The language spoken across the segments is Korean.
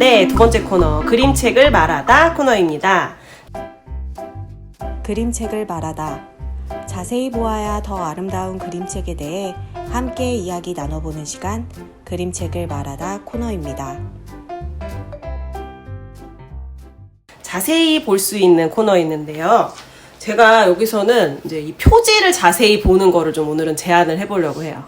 네, 두 번째 코너 그림책을 말하다 코너입니다. 그림책을 말하다. 자세히 보아야 더 아름다운 그림책에 대해 함께 이야기 나눠보는 시간 그림책을 말하다 코너입니다. 자세히 볼 수 있는 코너였는데요. 제가 여기서는 이제 이 표지를 자세히 보는 거를 좀 오늘은 제안을 해보려고 해요.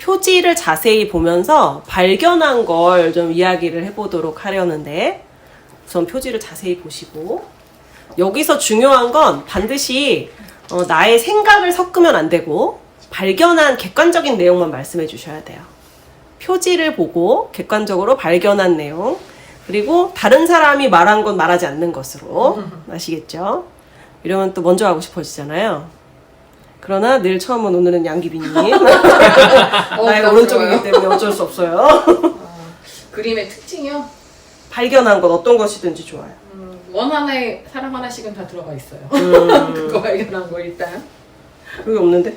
표지를 자세히 보면서 발견한 걸 좀 이야기를 해보도록 하려는데, 우선 표지를 자세히 보시고, 여기서 중요한 건 반드시 나의 생각을 섞으면 안 되고 발견한 객관적인 내용만 말씀해 주셔야 돼요. 표지를 보고 객관적으로 발견한 내용, 그리고 다른 사람이 말한 건 말하지 않는 것으로. 아시겠죠? 이러면 또 먼저 하고 싶어지잖아요. 그러나 늘 처음은 오늘은 양기빈님. 나의 오른쪽이기 때문에 어쩔 수 없어요. 그림의 특징이요? 발견한 것 어떤 것이든지 좋아요. 원 하나에 사람 하나씩은 다 들어가 있어요. 그거 발견한 거 일단. 여기 없는데?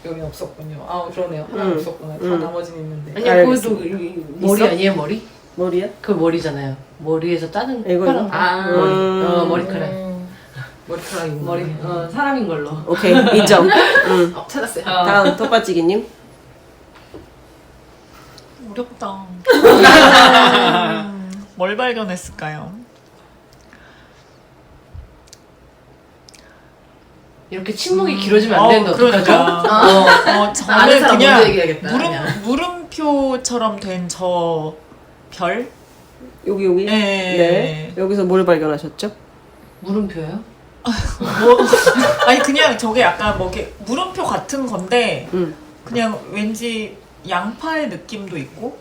여기 없었군요. 아 그러네요. 하나 없었구나. 다 나머지는 있는데. 아니요, 그것도 머리 있어? 아니에요, 머리? 머리야? 그 머리잖아요. 머리에서 따는 이거? 파란 머리. 머리카락. 머리카락이구나. 머리, 사람인 걸로. 오케이, 인정. 찾았어요. 다음 톱바지기님. 어렵다. 뭘 발견했을까요? 이렇게 침묵이 길어지면 안 되는데 어떡하죠? 그러니까. 아는 저는 사람 그냥 먼저 얘기해야겠다. 그냥. 물음표처럼 된 저 별? 여기? 네. 여기서 뭘 발견하셨죠? 물음표요? 아니 그냥 저게 약간 뭐 이렇게 물음표 같은 건데 응. 그냥 왠지 양파의 느낌도 있고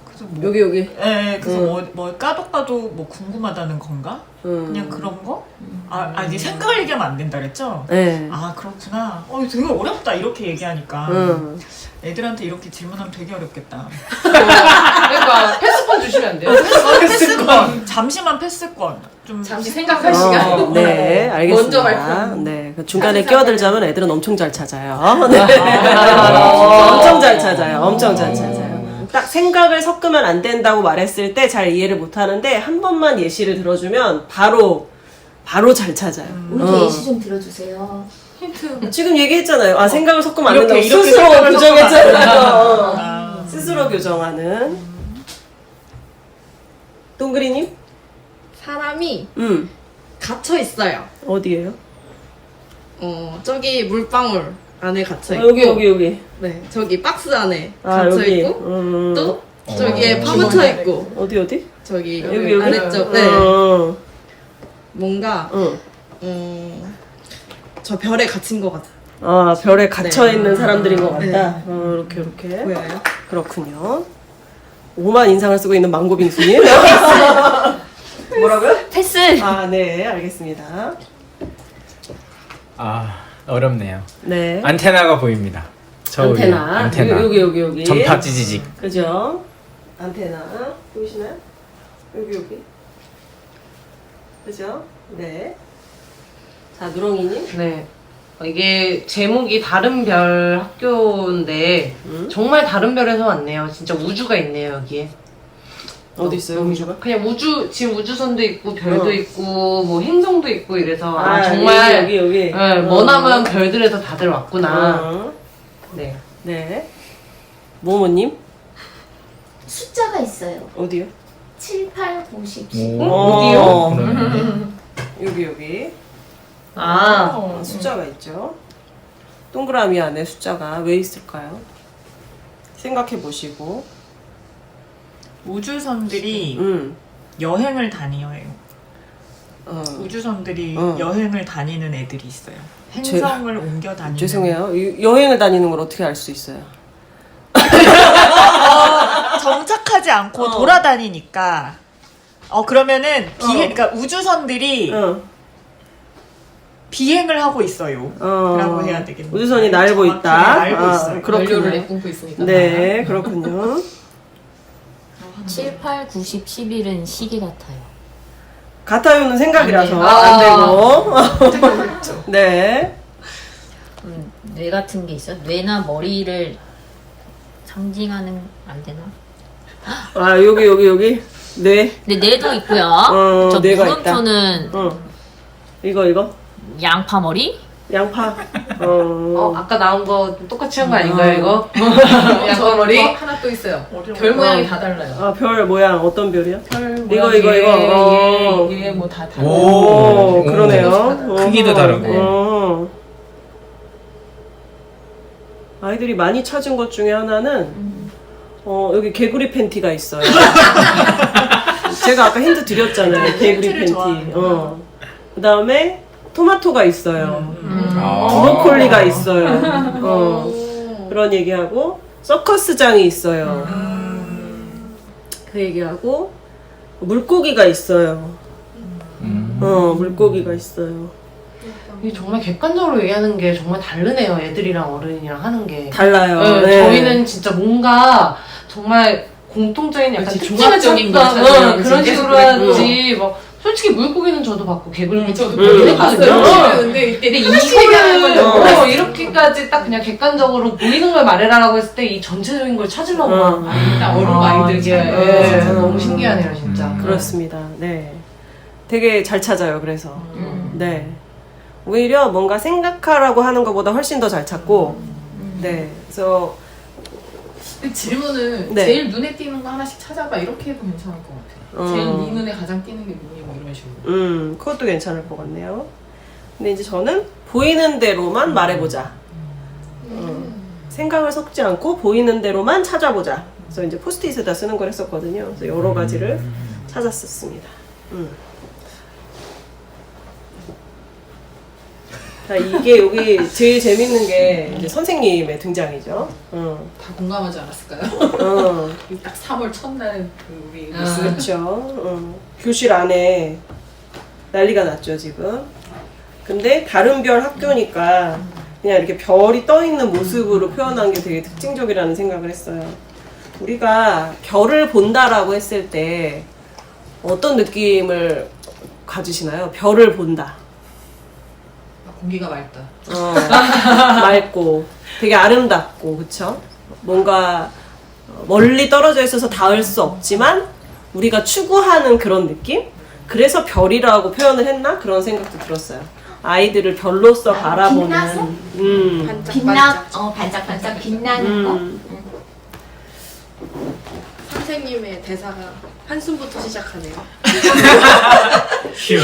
그래서 뭐, 여기. 네, 그래서 뭐 까도 뭐 궁금하다는 건가? 그냥 그런 거? 이제 생각을 얘기하면 안 된다 그랬죠? 네. 아 그렇구나. 되게 어렵다 이렇게 얘기하니까 애들한테 이렇게 질문하면 되게 어렵겠다. 그러니까 패스권 주시면 안 돼요? 패스권 잠시만 패스권 좀 잠시 생각할 시간. 네, 알겠습니다. 먼저 발표. 네, 그 중간에 끼어들자면 애들은 엄청 잘 찾아요. 네. 엄청 잘 찾아요. 엄청 잘 찾아요. 딱 생각을 섞으면 안 된다고 말했을 때 잘 이해를 못 하는데 한 번만 예시를 들어주면 바로 잘 찾아요. 우리 예시 좀 들어주세요. 지금 얘기했잖아요. 생각을 섞으면 안 이렇게, 된다고 이렇게 스스로 생각을 규정했잖아요. 스스로 규정하는. 동그리님? 사람이 갇혀 있어요. 어디에요? 저기 물방울 안에 갇혀 있고, 여기. 네, 저기 박스 안에 갇혀 여기. 있고, 또 저기에 파묻혀 있고, 어디? 저기 여기. 아래쪽, 네, 뭔가 저 별에 갇힌 것 같아요. 별에 갇혀있는 사람들인 것 네. 같다. 이렇게. 보여요? 그렇군요. 오만 인상을 쓰고 있는 망고빙수님. 뭐라고요? 패스! 네, 알겠습니다. 어렵네요. 네. 안테나가 보입니다. 안테나. 여기. 전파 찌지직. 그죠? 안테나. 보이시나요? 여기. 그죠? 네. 자, 누렁이님. 네. 이게 제목이 다른 별 학교인데 정말 다른 별에서 왔네요. 진짜 우주가 있네요, 여기에. 어디 있어요, 우주가? 그냥 지금 우주선도 있고 별도 있고 뭐 행성도 있고 이래서 정말 여기. 네, 머나먼 별들에서 다들 왔구나. 네. 네. 모모님. 숫자가 있어요. 어디요? 7, 8, 9, 10, 10. 어디요? 여기. 아, 숫자가 있죠. 동그라미 안에 숫자가 왜 있을까요? 생각해 보시고. 우주선들이 음. 여행을 다녀요. 우주선들이 어. 여행을 다니는 애들이 있어요. 행성을 옮겨 다니는. 죄송해요. 여행을 다니는 걸 어떻게 알 수 있어요? 정착하지 않고 돌아다니니까. 그러면은 그러니까 우주선들이 비행을 하고 있어요. 라고 해야 되겠네요. 우주선이 날고 정확히 있다. 날고 있어요. 그렇군요. 연료를 내뿜고 있으니까. 네, 그렇군요. 7, 8, 9, 10, 11은 시계 같아요. 같아요는 생각이라서 안 되고. 네. 뇌 같은 게 있어요? 뇌나 머리를 상징하는 안 되나? 여기. 뇌. 근데 뇌도 있고요. 저 뇌가 있다. 물음표는 이거. 양파 머리? 양파. 아까 나온 거 똑같이 한 거 아닌가요, 이거? 양머리 양머리? 하나 또 있어요. 어려워. 별 모양이 다 달라요. 아, 별 모양 어떤 별이요? 별 이거, 모양이 이거. 얘 뭐 다 달라요. 오, 오. 그러네요. 크기도 다르고. 아이들이 많이 찾은 것 중에 하나는 여기 개구리 팬티가 있어요. 제가 아까 힌트 드렸잖아요. 개구리 팬티를 팬티. 좋아하는구나. 그 다음에 토마토가 있어요. 아. 브로콜리가 있어요. 그런 얘기하고 서커스장이 있어요. 그 얘기하고 물고기가 있어요. 물고기가 있어요. 이게 정말 객관적으로 얘기하는 게 정말 다르네요. 애들이랑 어른이랑 하는 게. 달라요. 네, 네. 저희는 진짜 뭔가 정말 공통적인 약간 그렇지, 특징을 종합적인 걸 찾다, 찾아야지. 그런 계속 식으로 그랬고. 하지. 뭐 솔직히 물고기는 저도 봤고 개구리는 저도 보긴 봤어요. 했거든요. 근데 근데 얘기하는 이거를 이렇게까지 딱 그냥 객관적으로 보이는 걸 말해라라고 했을 때 이 전체적인 걸 찾으려고 막 일단 어른 아이들 이게 잘 예, 모르죠. 너무 신기하네요 진짜. 그렇습니다. 네. 되게 잘 찾아요. 그래서 네. 오히려 뭔가 생각하라고 하는 것보다 훨씬 더 잘 찾고 네. 그래서 근데 질문은 네. 제일 눈에 띄는 거 하나씩 찾아봐 이렇게 해도 괜찮을 것 같아요. 제일 네 눈에 가장 띄는 게 뭐니 뭐 이런 식으로. 그것도 괜찮을 것 같네요. 근데 이제 저는 보이는 대로만 말해보자. 생각을 섞지 않고 보이는 대로만 찾아보자. 그래서 이제 포스트잇에다 쓰는 걸 했었거든요. 그래서 여러 가지를 찾았었습니다. 자, 이게 여기 제일 재밌는 게 이제 선생님의 등장이죠. 다 공감하지 않았을까요? 딱 3월 첫날 그 우리 뉴스. 그렇죠. 교실 안에 난리가 났죠, 지금. 근데 다른 별 학교니까 그냥 이렇게 별이 떠 있는 모습으로 표현한 게 되게 특징적이라는 생각을 했어요. 우리가 별을 본다라고 했을 때 어떤 느낌을 가지시나요? 별을 본다. 공기가 맑다. 맑고 되게 아름답고 그쵸? 뭔가 멀리 떨어져 있어서 닿을 수 없지만 우리가 추구하는 그런 느낌? 그래서 별이라고 표현을 했나? 그런 생각도 들었어요. 아이들을 별로서 빛나서? 바라보는 반짝반짝 빛나는 거. 선생님의 대사가 한숨부터 시작하네요. 휴.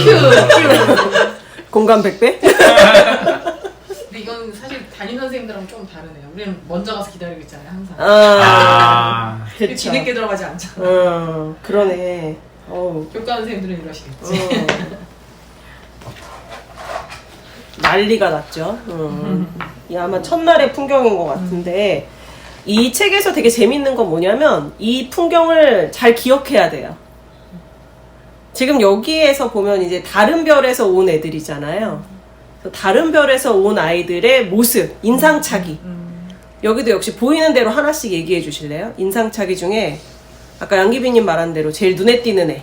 공감 100배? 근데 이건 사실 담임 선생님들하고 좀 다르네요. 우리는 먼저 가서 기다리고 있잖아요, 항상. 아. 그쵸. 뒤늦게 들어가지 않잖아. 그러네. 교과 선생님들은 이러시겠지. 난리가 났죠. 이 아마 첫날의 풍경인 것 같은데 이 책에서 되게 재밌는 건 뭐냐면 이 풍경을 잘 기억해야 돼요. 지금 여기에서 보면 이제 다른 별에서 온 애들이잖아요. 그래서 다른 별에서 온 아이들의 모습, 인상착의. 여기도 역시 보이는 대로 하나씩 얘기해 주실래요? 인상착의 중에 아까 양기빈님 말한 대로 제일 눈에 띄는 애.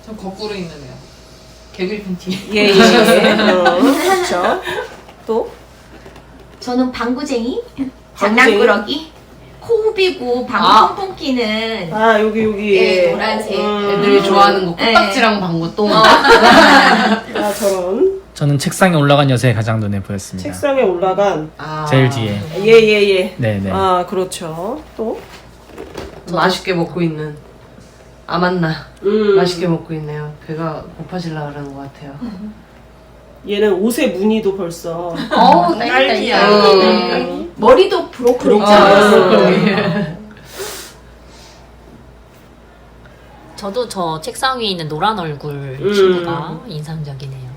전 거꾸로 있는 애요. 개구리 팬티. 예. 그렇죠. 또? 저는 방구쟁이, 장난꾸러기, 코 비고 방구 통통 끼는 아, 여기. 예, 노란색. 애들이 좋아하는 거 꽃박지랑 방구똥. 아, 저런. 저는 책상에 올라간 여자의 가장 눈에 보였습니다. 책상에 올라간. 제일 뒤에. 예. 네네. 아, 그렇죠. 또? 맛있게 먹고 있는 아만나. 맛있게 먹고 있네요. 배가 고파질라 그러는 것 같아요. 얘는 옷의 무늬도 벌써. 딸기야. 머리도 브로콜리. 저도 저 책상 위에 있는 노란 얼굴 친구가 인상적이네요.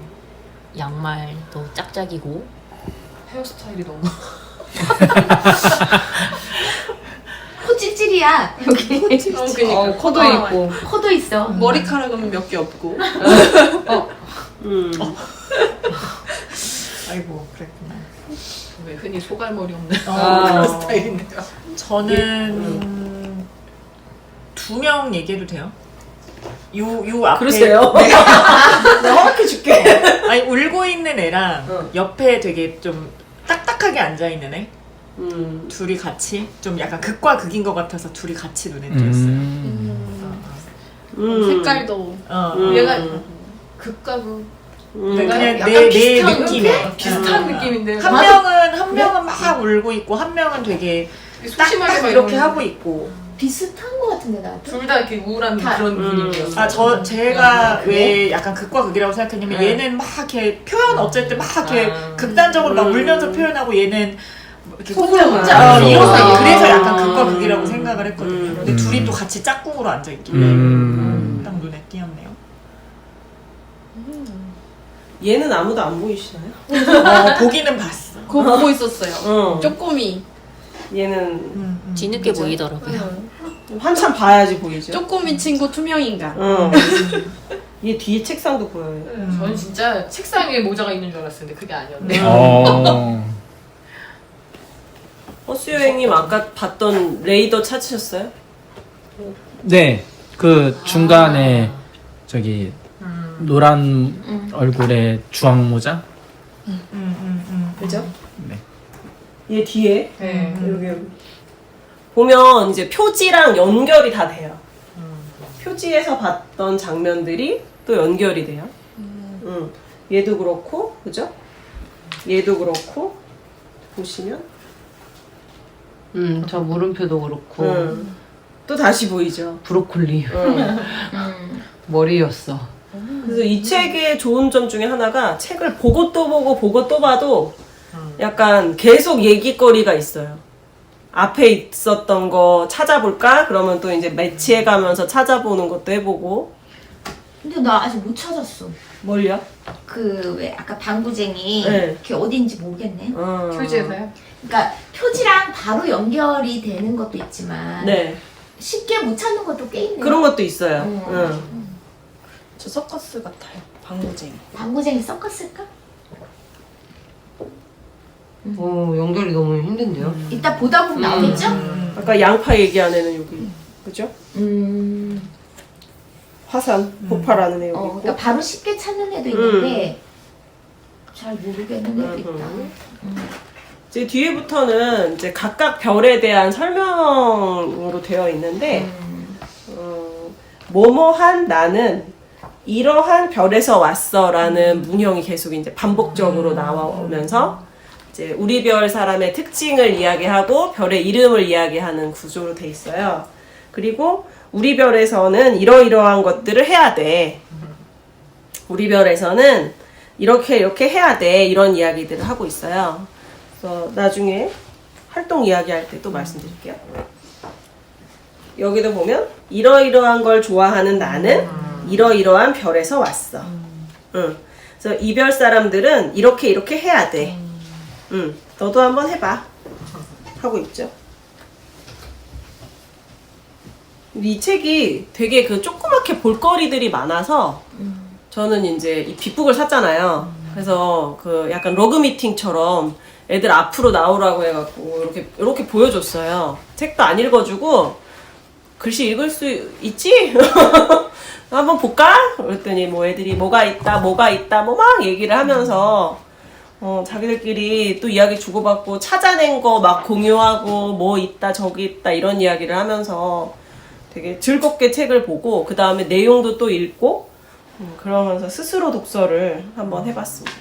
양말도 짝짝이고. 헤어스타일이 너무. 코 찔찔이야. 여기 그니까. 코도 있고. 코도 있어. 머리카락은 몇 개 없고. 아이고 그랬구나. 왜 흔히 소갈머리 없는 아. 그런 스타일인데요. 저는 2명 얘기해도 돼요? 요 앞에 그러세요? 내가 허락해 줄게. 아니 울고 있는 애랑 옆에 되게 좀 딱딱하게 앉아 있는 애 둘이 같이 좀 약간 극과 극인 것 같아서 둘이 같이 눈에 띄었어요. 색깔도 얘가 극과 극. 그냥 약간 내 비슷한 느낌에 비슷한 느낌인데 한 명은 막 울고 있고 한 명은 되게 소심하게 딱 막 이렇게 하고 있고. 비슷한 거 같은데 나도. 둘 다 이렇게 우울한 그런 분위기였어. 제가 왜 약간 극과 극이라고 생각했냐면 얘는 막 이렇게 표현 어쨌든 막 이렇게 극단적으로 막 울면서 표현하고 얘는 이렇게 혼자 이런 아. 그래서 약간 극과 극이라고 생각을 했거든요. 근데 둘이 또 같이 짝꿍으로 앉아 있길래 딱 눈에 띄었네요. 얘는 아무도 안 보이시나요? 보기는 봤어. 그거 보고 있었어요. 응. 쪼꼬미. 얘는 뒤늦게 보이더라고요. 한참 봐야지 보이죠? 쪼꼬미 친구 투명인간. 응. 얘 뒤에 책상도 보여요. 저는 진짜 책상 위에 모자가 있는 줄 알았는데 그게 아니었네. 허수여행님 아까 봤던 레이더 찾으셨어요? 네, 그 중간에 저기 노란 얼굴에 주황 모자. 그죠? 네. 얘 뒤에 네. 여기 보면 이제 표지랑 연결이 다 돼요. 표지에서 봤던 장면들이 또 연결이 돼요. 얘도 그렇고, 그죠? 얘도 그렇고 보시면 저 물음표도 그렇고 또 다시 보이죠. 브로콜리 머리였어. 그래서 이 책의 좋은 점 중에 하나가 책을 보고 또 보고 보고 또 봐도 약간 계속 얘기거리가 있어요. 앞에 있었던 거 찾아볼까? 그러면 또 이제 매치해 가면서 찾아보는 것도 해보고. 근데 나 아직 못 찾았어. 뭘요? 그 왜 아까 방구쟁이 네. 그게 어딘지 모르겠네. 표지에서요? 그러니까 표지랑 바로 연결이 되는 것도 있지만 네. 쉽게 못 찾는 것도 꽤 있네. 그런 것도 있어요. 저 서커스 같아요. 방구쟁이. 방구쟁이 섞었을까? 연결이 너무 힘든데요? 이따 보다 보면 나오겠죠? 아까 양파 얘기한 애는 여기. 그죠? 화산, 폭발하는 애 여기 있고. 그러니까 바로 쉽게 찾는 애도 있는데 잘 모르겠는 애도 있다. 이제 뒤에부터는 이제 각각 별에 대한 설명으로 되어 있는데, 뭐뭐한 나는 이러한 별에서 왔어라는 문형이 계속 이제 반복적으로 나오면서 이제 우리 별 사람의 특징을 이야기하고 별의 이름을 이야기하는 구조로 돼 있어요. 그리고 우리 별에서는 이러이러한 것들을 해야 돼. 우리 별에서는 이렇게 해야 돼. 이런 이야기들을 하고 있어요. 그래서 나중에 활동 이야기할 때 또 말씀드릴게요. 여기도 보면 이러이러한 걸 좋아하는 나는 이러이러한 별에서 왔어. 그래서 이 별 사람들은 이렇게 해야 돼. 너도 한번 해봐. 하고 있죠. 이 책이 되게 그 조그맣게 볼거리들이 많아서 저는 이제 이 빅북을 샀잖아요. 그래서 그 약간 러그 미팅처럼 애들 앞으로 나오라고 해갖고 이렇게 보여줬어요. 책도 안 읽어주고 글씨 읽을 수 있지? 한번 볼까? 그랬더니 뭐 애들이 뭐가 있다 뭐 막 얘기를 하면서 자기들끼리 또 이야기 주고받고 찾아낸 거 막 공유하고 뭐 있다 저기 있다 이런 이야기를 하면서 되게 즐겁게 책을 보고 그 다음에 내용도 또 읽고 그러면서 스스로 독서를 한번 해봤습니다.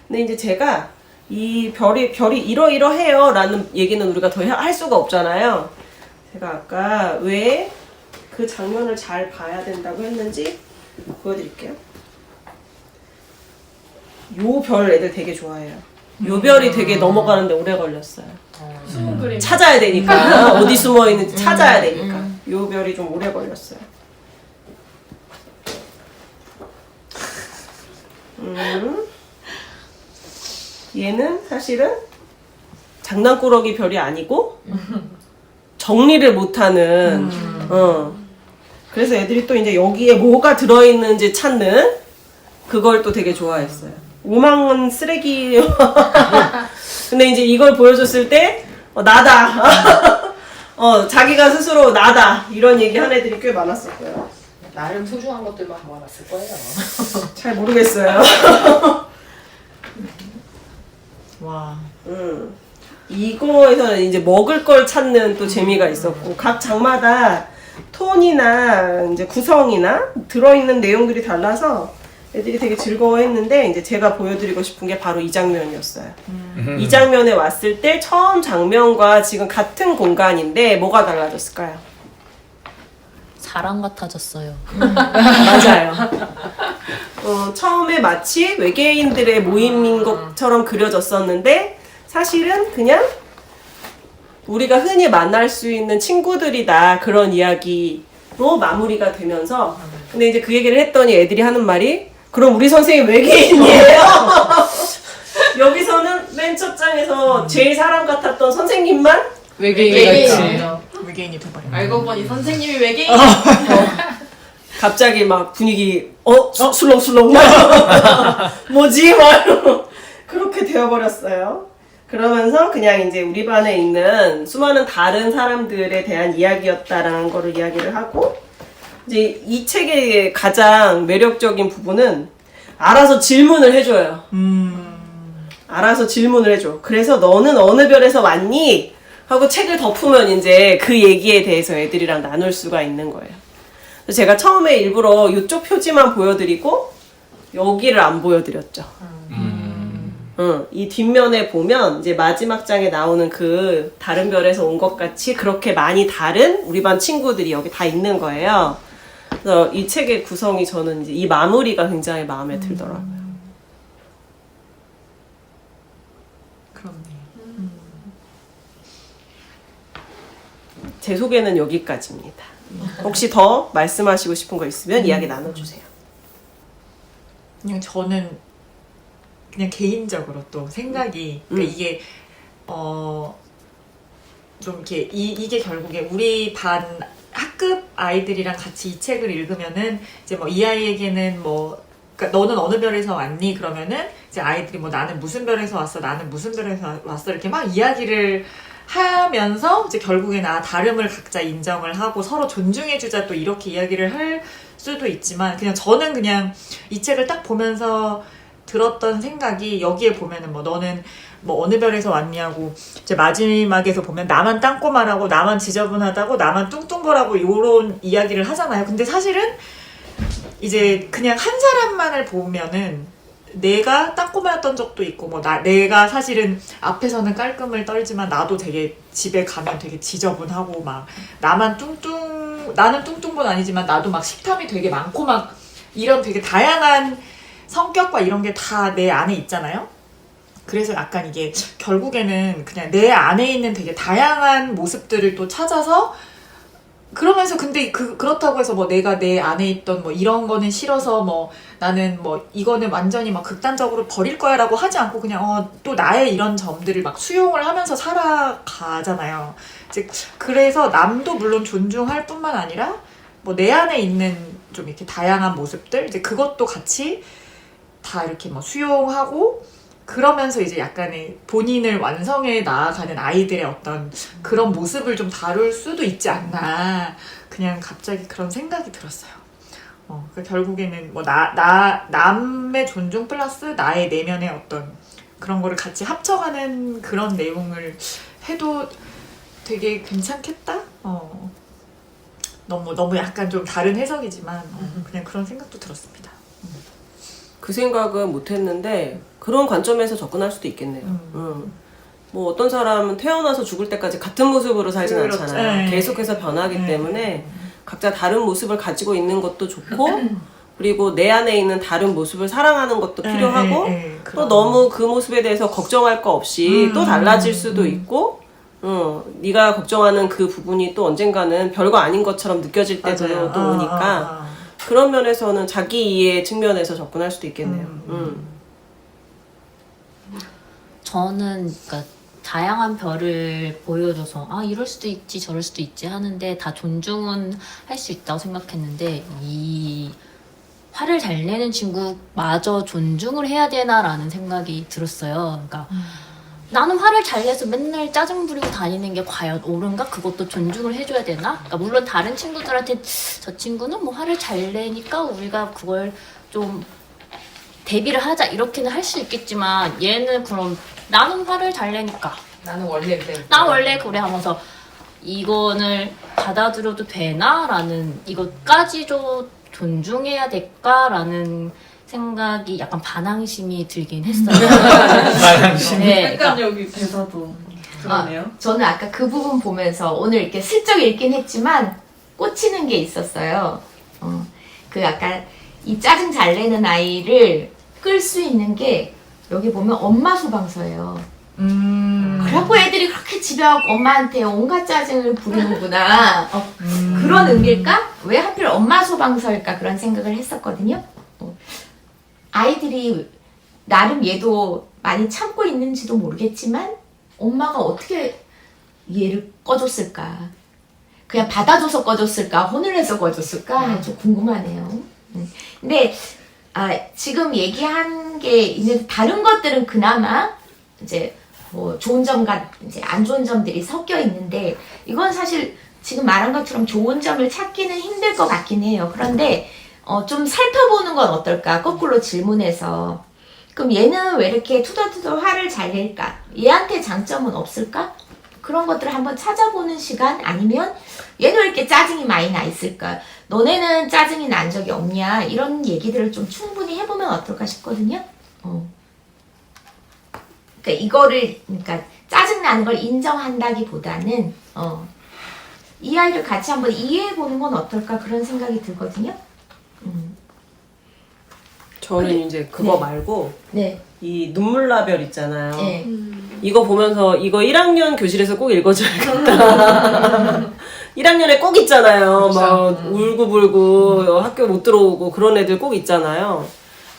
근데 이제 제가 이 별이 이러이러해요 라는 얘기는 우리가 더 할 수가 없잖아요. 제가 아까 왜 그 장면을 잘 봐야 된다고 했는지 보여드릴게요. 요 별 애들 되게 좋아해요. 요 별이 되게 넘어가는데 오래 걸렸어요. 숨은 그림. 찾아야 되니까 어디 숨어 있는지 찾아야 되니까 요 별이 좀 오래 걸렸어요. 얘는 사실은 장난꾸러기 별이 아니고 정리를 못하는 그래서 애들이 또 이제 여기에 뭐가 들어있는지 찾는 그걸 또 되게 좋아했어요. 오망은 쓰레기 근데 이제 이걸 보여줬을 때 나다 자기가 스스로 나다 이런 얘기 한 애들이 꽤 많았었고요. 나름 소중한 것들만 모아놨을 거예요. 잘 모르겠어요. 와. 이거에서는 이제 먹을 걸 찾는 또 재미가 있었고 각 장마다 톤이나 이제 구성이나 들어있는 내용들이 달라서 애들이 되게 즐거워했는데 이제 제가 보여드리고 싶은 게 바로 이 장면이었어요. 이 장면에 왔을 때 처음 장면과 지금 같은 공간인데 뭐가 달라졌을까요? 사람 같아졌어요. 맞아요. 처음에 마치 외계인들의 모임인 것처럼 그려졌었는데 사실은 그냥 우리가 흔히 만날 수 있는 친구들이다 그런 이야기로 마무리가 되면서 근데 이제 그 얘기를 했더니 애들이 하는 말이 그럼 우리 선생님 외계인이에요? 여기서는 맨 첫 장에서 제일 사람 같았던 선생님만 외계인이 돼버려. 알고 보니 선생님이 외계인. 갑자기 막 분위기 술렁술렁 뭐지? 막 그렇게 되어버렸어요. 그러면서 그냥 이제 우리 반에 있는 수많은 다른 사람들에 대한 이야기였다라는 거를 이야기를 하고 이제 이 책의 가장 매력적인 부분은 알아서 질문을 해줘요. 알아서 질문을 해줘. 그래서 너는 어느 별에서 왔니? 하고 책을 덮으면 이제 그 얘기에 대해서 애들이랑 나눌 수가 있는 거예요. 그래서 제가 처음에 일부러 이쪽 표지만 보여드리고 여기를 안 보여드렸죠. 이 뒷면에 보면 이제 마지막 장에 나오는 그 다른 별에서 온 것 같이 그렇게 많이 다른 우리 반 친구들이 여기 다 있는 거예요. 그래서 이 책의 구성이 저는 이제 이 마무리가 굉장히 마음에 들더라고요. 그렇네. 제 소개는 여기까지입니다. 혹시 더 말씀하시고 싶은 거 있으면 이야기 나눠주세요. 그냥 저는 그냥 개인적으로 또 생각이 그러니까 이게 좀 이렇게 이게 결국에 우리 반 학급 아이들이랑 같이 이 책을 읽으면은 이제 뭐 이 아이에게는 뭐 그러니까 너는 어느 별에서 왔니? 그러면은 이제 아이들이 뭐 나는 무슨 별에서 왔어, 나는 무슨 별에서 왔어 이렇게 막 이야기를 하면서 이제 결국엔 다름을 각자 인정을 하고 서로 존중해주자 또 이렇게 이야기를 할 수도 있지만 그냥 저는 그냥 이 책을 딱 보면서 들었던 생각이 여기에 보면은 뭐 너는 뭐 어느 별에서 왔냐고 이제 마지막에서 보면 나만 땅꼬마라고 나만 지저분하다고 나만 뚱뚱보라고 이런 이야기를 하잖아요. 근데 사실은 이제 그냥 한 사람만을 보면은 내가 땅꼬마였던 적도 있고 뭐 내가 사실은 앞에서는 깔끔을 떨지만 나도 되게 집에 가면 되게 지저분하고 막 나는 뚱뚱본 아니지만 나도 막 식탐이 되게 많고 막 이런 되게 다양한 성격과 이런 게 다 내 안에 있잖아요. 그래서 약간 이게 결국에는 그냥 내 안에 있는 되게 다양한 모습들을 또 찾아서 그러면서 근데 그렇다고 해서 뭐 내가 내 안에 있던 뭐 이런 거는 싫어서 뭐 나는 뭐 이거는 완전히 막 극단적으로 버릴 거야 라고 하지 않고 그냥 또 나의 이런 점들을 막 수용을 하면서 살아가잖아요. 즉 그래서 남도 물론 존중할 뿐만 아니라 뭐 내 안에 있는 좀 이렇게 다양한 모습들 이제 그것도 같이 다 이렇게 뭐 수용하고 그러면서 이제 약간의 본인을 완성해 나아가는 아이들의 어떤 그런 모습을 좀 다룰 수도 있지 않나 그냥 갑자기 그런 생각이 들었어요. 그러니까 결국에는 뭐 남의 존중 플러스 나의 내면의 어떤 그런 거를 같이 합쳐가는 그런 내용을 해도 되게 괜찮겠다? 너무 약간 좀 다른 해석이지만 그냥 그런 생각도 들었습니다. 그 생각은 못했는데 그런 관점에서 접근할 수도 있겠네요. 뭐 어떤 사람은 태어나서 죽을 때까지 같은 모습으로 살진 그렇죠. 않잖아요. 네. 계속해서 변하기 때문에 각자 다른 모습을 가지고 있는 것도 좋고 그리고 내 안에 있는 다른 모습을 사랑하는 것도 필요하고 또 너무 그 모습에 대해서 걱정할 거 없이 또 달라질 수도 있고 네가 걱정하는 그 부분이 또 언젠가는 별거 아닌 것처럼 느껴질 때도 맞아요. 또 오니까 그런 면에서는 자기 이해 측면에서 접근할 수도 있겠네요. 저는 그러니까 다양한 별을 보여줘서 이럴 수도 있지 저럴 수도 있지 하는데 다 존중은 할 수 있다고 생각했는데 이 화를 잘 내는 친구마저 존중을 해야 되나라는 생각이 들었어요. 그러니까 나는 화를 잘 내서 맨날 짜증 부리고 다니는 게 과연 옳은가? 그것도 존중을 해줘야 되나? 그러니까 물론 다른 친구들한테 저 친구는 뭐 화를 잘 내니까 우리가 그걸 좀 대비를 하자 이렇게는 할 수 있겠지만 얘는 그럼 나는 화를 잘 내니까 나는 원래 그래. 나 원래 그래 하면서 이거를 받아들여도 되나라는 이것까지도 존중해야 될까라는 생각이 약간 반항심이 들긴 했어요. 네, 약간 여기 대사도 그러네요. 저는 아까 그 부분 보면서 오늘 이렇게 슬쩍 읽긴 했지만 꽂히는 게 있었어요. 그 아까 이 짜증 잘 내는 아이를 끌 수 있는 게 여기 보면 엄마 소방서예요. 그래갖고 애들이 그렇게 집에 와서 엄마한테 온갖 짜증을 부리는구나. 그런 의미일까? 왜 하필 엄마 소방서일까? 그런 생각을 했었거든요. 아이들이 나름 얘도 많이 참고 있는지도 모르겠지만 엄마가 어떻게 얘를 꺼줬을까? 그냥 받아줘서 꺼줬을까? 혼을 내서 꺼줬을까? 좀 궁금하네요. 근데 지금 얘기한 게 있는데 다른 것들은 그나마 이제 뭐 좋은 점과 이제 안 좋은 점들이 섞여 있는데 이건 사실 지금 말한 것처럼 좋은 점을 찾기는 힘들 것 같긴 해요. 그런데 좀 살펴보는 건 어떨까? 거꾸로 질문해서 그럼 얘는 왜 이렇게 투덜투덜 화를 잘 낼까? 얘한테 장점은 없을까? 그런 것들을 한번 찾아보는 시간 아니면 얘는 왜 이렇게 짜증이 많이 나 있을까? 너네는 짜증이 난 적이 없냐? 이런 얘기들을 좀 충분히 해보면 어떨까 싶거든요. 그러니까 짜증 나는 걸 인정한다기보다는 이 아이를 같이 한번 이해해 보는 건 어떨까 그런 생각이 들거든요. 저는 이제 그거 네. 말고 네. 이 눈물나별 있잖아요. 네. 이거 보면서 이거 1학년 교실에서 꼭 읽어줘야겠다. 1학년에 꼭 있잖아요. 막 울고불고 학교 못 들어오고 그런 애들 꼭 있잖아요.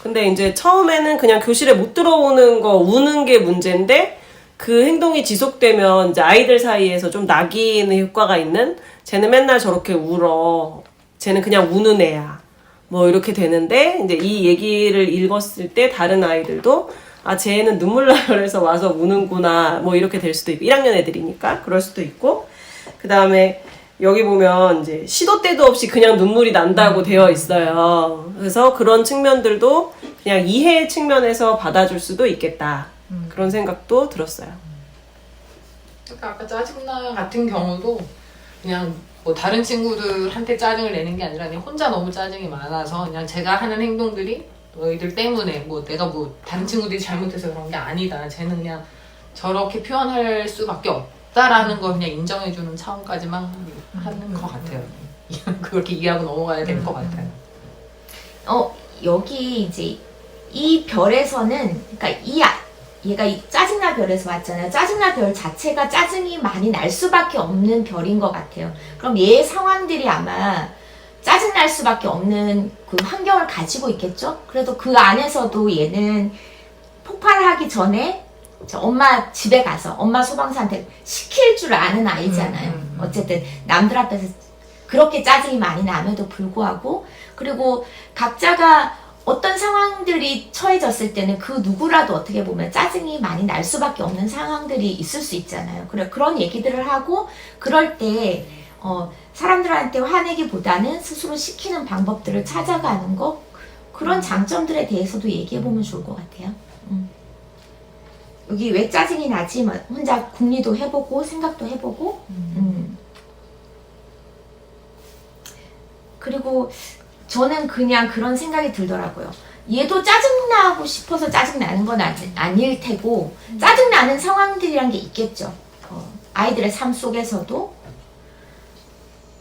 근데 이제 처음에는 그냥 교실에 못 들어오는 거 우는 게 문제인데 그 행동이 지속되면 이제 아이들 사이에서 좀 낙인의 효과가 있는 쟤는 맨날 저렇게 울어. 쟤는 그냥 우는 애야. 뭐 이렇게 되는데 이제 이 얘기를 읽었을 때 다른 아이들도 아 쟤는 눈물 나열해서 와서 우는구나 뭐 이렇게 될 수도 있고 1학년 애들이니까 그럴 수도 있고 그 다음에 여기 보면 이제 시도 때도 없이 그냥 눈물이 난다고 되어 있어요. 그래서 그런 측면들도 그냥 이해 측면에서 받아줄 수도 있겠다 그런 생각도 들었어요. 그러니까 아까 짜증나 같은 경우도 그냥 뭐 다른 친구들한테 짜증을 내는 게 아니라 그냥 혼자 너무 짜증이 많아서 그냥 제가 하는 행동들이 너희들 때문에 뭐 내가 뭐 다른 친구들이 잘못해서 그런 게 아니다. 쟤는 그냥 저렇게 표현할 수밖에 없다라는 걸 그냥 인정해주는 차원까지만 하는 것 같아요. 그렇게 이해하고 넘어가야 될 것 같아요. 여기 이제 이 별에서는 그러니까 얘가 이 짜증나 별에서 왔잖아요. 짜증나 별 자체가 짜증이 많이 날 수밖에 없는 별인 것 같아요. 그럼 얘의 상황들이 아마 짜증날 수밖에 없는 그 환경을 가지고 있겠죠? 그래도 그 안에서도 얘는 폭발하기 전에 엄마 집에 가서 엄마 소방사한테 시킬 줄 아는 아이잖아요. 어쨌든 남들 앞에서 그렇게 짜증이 많이 남에도 불구하고 그리고 각자가 어떤 상황들이 처해졌을 때는 그 누구라도 어떻게 보면 짜증이 많이 날 수밖에 없는 상황들이 있을 수 있잖아요. 그런 얘기들을 하고 그럴 때 사람들한테 화내기보다는 스스로 시키는 방법들을 찾아가는 거 그런 장점들에 대해서도 얘기해보면 좋을 것 같아요. 여기 왜 짜증이 나지? 혼자 궁리도 해보고 생각도 해보고 그리고 저는 그냥 그런 생각이 들더라고요. 얘도 짜증나고 싶어서 짜증나는 건 아닐 테고 짜증나는 상황들이란 게 있겠죠. 아이들의 삶 속에서도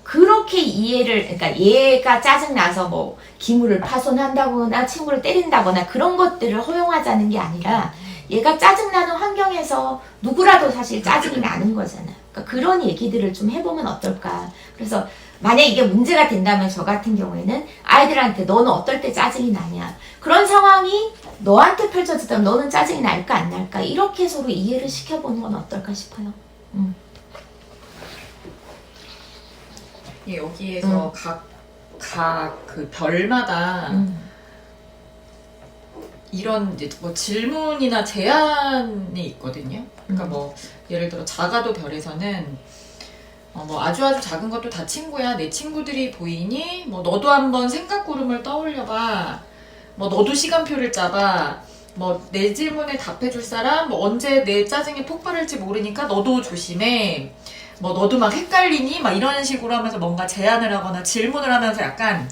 그렇게 그러니까 얘가 짜증나서 뭐 기물을 파손한다거나 친구를 때린다거나 그런 것들을 허용하자는 게 아니라 얘가 짜증나는 환경에서 누구라도 사실 짜증이 나는 거잖아요. 그러니까 그런 얘기들을 좀 해보면 어떨까. 그래서 만약 이게 문제가 된다면 저 같은 경우에는 아이들한테 너는 어떨 때 짜증이 나냐. 그런 상황이 너한테 펼쳐졌다면 너는 짜증이 날까 안 날까. 이렇게 서로 이해를 시켜보는 건 어떨까 싶어요. 예, 여기에서 각 그 별마다 이런 이제 뭐 질문이나 제안이 있거든요. 그러니까 뭐 예를 들어 작아도 별에서는 뭐 아주 작은 것도 다 친구야. 내 친구들이 보이니? 뭐 너도 한번 생각 구름을 떠올려봐. 뭐 너도 시간표를 짜봐. 뭐 내 질문에 답해줄 사람, 뭐 언제 내 짜증이 폭발할지 모르니까 너도 조심해. 뭐 너도 막 헷갈리니? 막 이런 식으로 하면서 뭔가 제안을 하거나 질문을 하면서 약간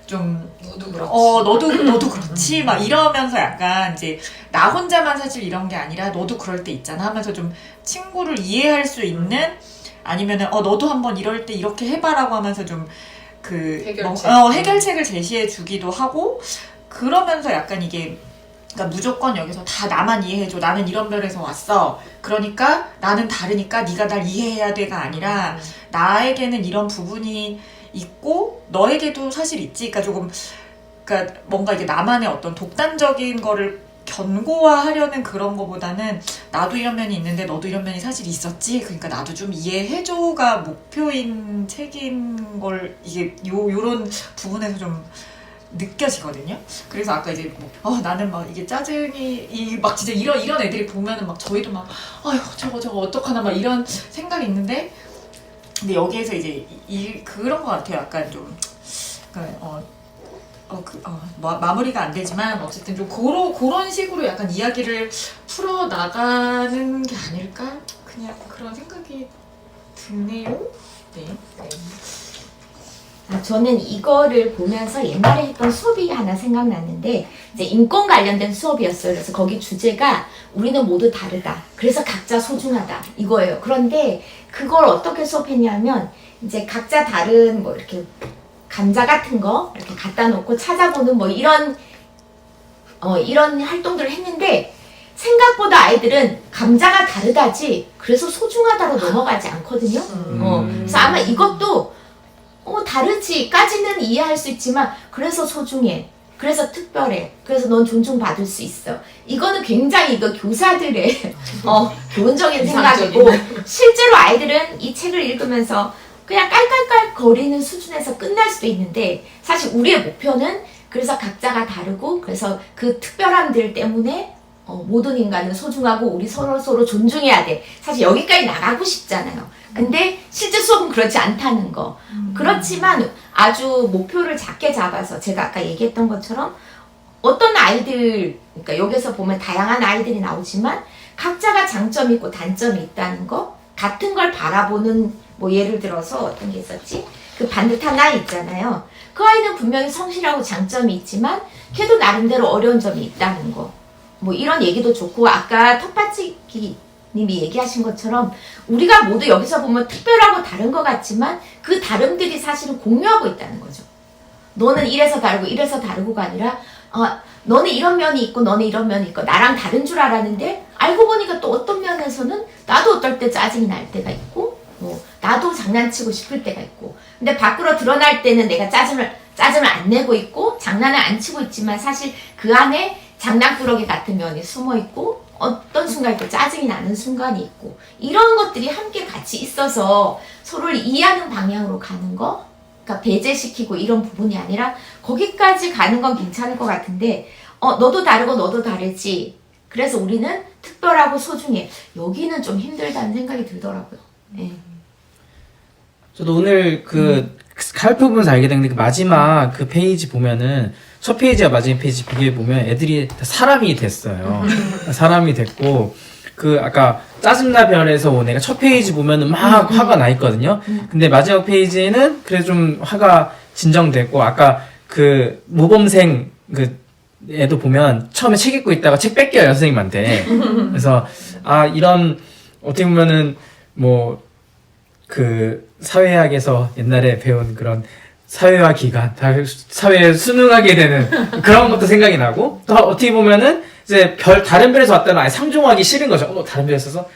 좀 너도 그렇지. 너도 그렇지? 막 이러면서 약간 이제 나 혼자만 사실 이런 게 아니라 너도 그럴 때 있잖아 하면서 좀 친구를 이해할 수 있는 아니면은 너도 한번 이럴 때 이렇게 해봐라고 하면서 좀 그 해결책. 해결책을 제시해 주기도 하고 그러면서 약간 이게 그러니까 무조건 여기서 다 나만 이해해줘. 나는 이런 별에서 왔어. 그러니까 나는 다르니까 네가 날 이해해야 돼가 아니라 나에게는 이런 부분이 있고 너에게도 사실 있지. 그러니까 조금 그러니까 뭔가 이게 나만의 어떤 독단적인 거를 견고화하려는 그런 거보다는 나도 이런 면이 있는데 너도 이런 면이 사실 있었지. 그러니까 나도 좀 이해해줘가 목표인 책인 걸 이게 요런 부분에서 좀 느껴지거든요. 그래서 아까 이제 나는 막 이게 짜증이 막 진짜 이런 애들이 보면은 막 저희도 막 아휴 저거 어떡하나 막 이런 생각이 있는데 근데 여기에서 이제 그런 것 같아요. 약간 좀 그러니까 마무리가 안 되지만 어쨌든 좀 그런 식으로 약간 이야기를 풀어 나가는 게 아닐까 그냥 그런 생각이 드네요. 네. 저는 이거를 보면서 옛날에 했던 수업이 하나 생각났는데 이제 인권 관련된 수업이었어요. 그래서 거기 주제가 우리는 모두 다르다. 그래서 각자 소중하다. 이거예요. 그런데 그걸 어떻게 수업했냐면 이제 각자 다른 뭐 이렇게 감자 같은 거 이렇게 갖다 놓고 찾아보는 뭐 이런 활동들을 했는데 생각보다 아이들은 감자가 다르다지 그래서 소중하다로 넘어가지 않거든요. 그래서 아마 이것도 다르지까지는 이해할 수 있지만 그래서 소중해. 그래서 특별해. 그래서 넌 존중받을 수 있어. 이거는 굉장히 이거 교사들의 교훈적인 생각이고 실제로 아이들은 이 책을 읽으면서 그냥 깔깔깔 거리는 수준에서 끝날 수도 있는데 사실 우리의 목표는 그래서 각자가 다르고 그래서 그 특별함들 때문에 모든 인간은 소중하고 우리 서로 존중해야 돼. 사실 여기까지 나가고 싶잖아요. 근데 실제 수업은 그렇지 않다는 거. 그렇지만 아주 목표를 작게 잡아서 제가 아까 얘기했던 것처럼 어떤 아이들, 그러니까 여기서 보면 다양한 아이들이 나오지만 각자가 장점이 있고 단점이 있다는 거, 같은 걸 바라보는 뭐 예를 들어서 어떤 게 있었지? 그 반듯한 아이 있잖아요. 그 아이는 분명히 성실하고 장점이 있지만 걔도 나름대로 어려운 점이 있다는 거. 뭐 이런 얘기도 좋고 아까 텃밭지기 님이 얘기하신 것처럼 우리가 모두 여기서 보면 특별하고 다른 것 같지만 그 다름들이 사실은 공유하고 있다는 거죠. 너는 이래서 다르고가 아니라 너는 이런 면이 있고 너는 이런 면이 있고 나랑 다른 줄 알았는데 알고 보니까 또 어떤 면에서는 나도 어떨 때 짜증이 날 때가 있고 나도 장난치고 싶을 때가 있고 근데 밖으로 드러날 때는 내가 짜증을 안 내고 있고 장난을 안 치고 있지만 사실 그 안에 장난꾸러기 같은 면이 숨어 있고 어떤 순간에 또 짜증이 나는 순간이 있고 이런 것들이 함께 같이 있어서 서로를 이해하는 방향으로 가는 거 그러니까 배제시키고 이런 부분이 아니라 거기까지 가는 건 괜찮을 것 같은데 너도 다르고 너도 다르지 그래서 우리는 특별하고 소중해 여기는 좀 힘들다는 생각이 들더라고요. 네. 저도 오늘 칼표 보면서 알게 된 게 마지막 그 페이지 보면은 첫 페이지와 마지막 페이지 비교해 보면 애들이 다 사람이 됐어요. 사람이 됐고 아까 짜증나 별에서 온 애가 첫 페이지 보면은 막 화가 나 있거든요. 근데 마지막 페이지는 그래도 좀 화가 진정됐고 아까 그 모범생 애도 보면 처음에 책 읽고 있다가 책 뺏겨요 선생님한테. 그래서 이런 어떻게 보면은 사회학에서 옛날에 배운 그런 사회화 기간, 사회에 순응하게 되는 그런 것도 생각이 나고, 또 어떻게 보면은 이제 다른 별에서 왔다는 아예 상종하기 싫은 거죠. 다른 별에서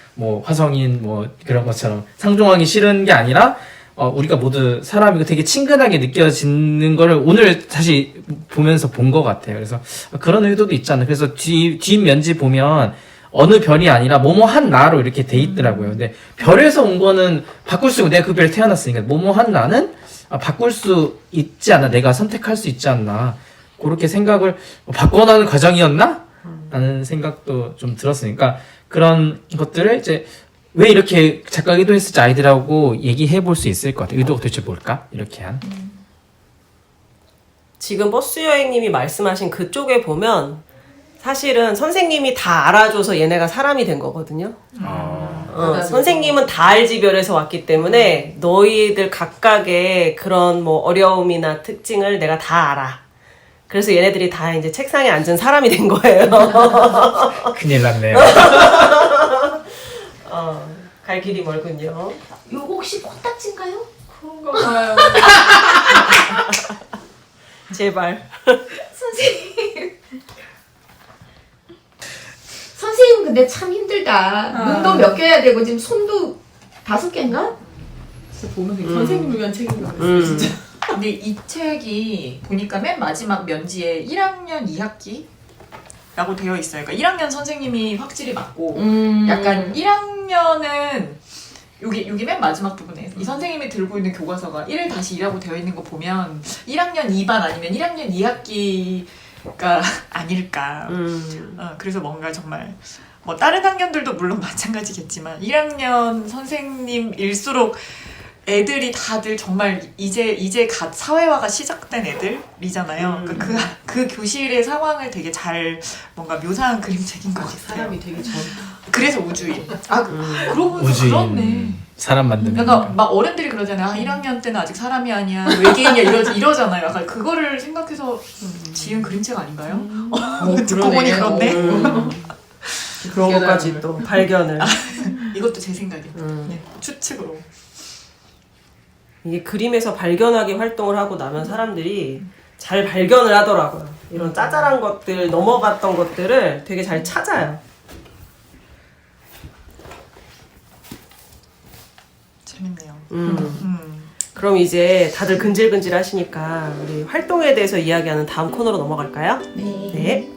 화성인 그런 것처럼 상종하기 싫은 게 아니라, 우리가 모두 사람이고 되게 친근하게 느껴지는 거를 오늘 다시 보면서 본 것 같아요. 그래서 그런 의도도 있잖아요. 그래서 뒷면지 보면 어느 별이 아니라 뭐뭐한 나로 이렇게 돼 있더라고요. 근데 별에서 온 거는 바꿀 수 있고 내가 그 별에 태어났으니까 뭐뭐한 나는 바꿀 수 있지 않나, 내가 선택할 수 있지 않나 그렇게 생각을 바꿔나가는 과정이었나? 라는 생각도 좀 들었으니까 그런 것들을 이제 왜 이렇게 작가가 의도했을지 아이들하고 얘기해 볼 수 있을 것 같아요. 의도가 도대체 뭘까? 이렇게 한. 지금 버스 여행님이 말씀하신 그쪽에 보면 사실은 선생님이 다 알아줘서 얘네가 사람이 된 거거든요. 맞아. 선생님은 다 알지별에서 왔기 때문에 너희들 각각의 그런 뭐 어려움이나 특징을 내가 다 알아. 그래서 얘네들이 다 이제 책상에 앉은 사람이 된 거예요. 큰일 났네요. 갈 길이 멀군요. 요거 혹시 코딱지인가요? 그런가 봐요. 제발. 선생님 근데 참 힘들다. 눈도 몇 개야 되고 지금 손도 5개인가? 진짜 보면 되게 선생님을 위한 책인 것 같아요, 진짜. 근데 이 책이 보니까 맨 마지막 면지에 1학년 2학기라고 되어 있어요. 그러니까 1학년 선생님이 확실히 맞고 약간 1학년은 여기 맨 마지막 부분에 이 선생님이 들고 있는 교과서가 1-2라고 되어 있는 거 보면 1학년 2반 아니면 1학년 2학기가 아닐까. 그래서 뭔가 정말 뭐 다른 학년들도 물론 마찬가지겠지만 1학년 선생님일수록 애들이 다들 정말 이제 갓 사회화가 시작된 애들이잖아요. 그러니까 그 교실의 상황을 되게 잘 뭔가 묘사한 그림책인 것 같아요. 사람이 되게 그래서 우주인. 그러고 보니까 우주인. 그렇네. 사람 만드는. 약간 막 어른들이 그러잖아요. 1학년 때는 아직 사람이 아니야. 외계인이야. 이러잖아요. 약간 그거를 생각해서 지은 그림책 아닌가요? 듣고 보니 그렇네. 그런 것까지 또 발견을. 이것도 제 생각이에요. 네, 추측으로. 이게 그림에서 발견하기 활동을 하고 나면 사람들이 잘 발견을 하더라고요. 이런 짜잘한 것들, 넘어갔던 것들을 되게 잘 찾아요. 재밌네요. 그럼 이제 다들 근질근질 하시니까 우리 활동에 대해서 이야기하는 다음 코너로 넘어갈까요? 네. 네.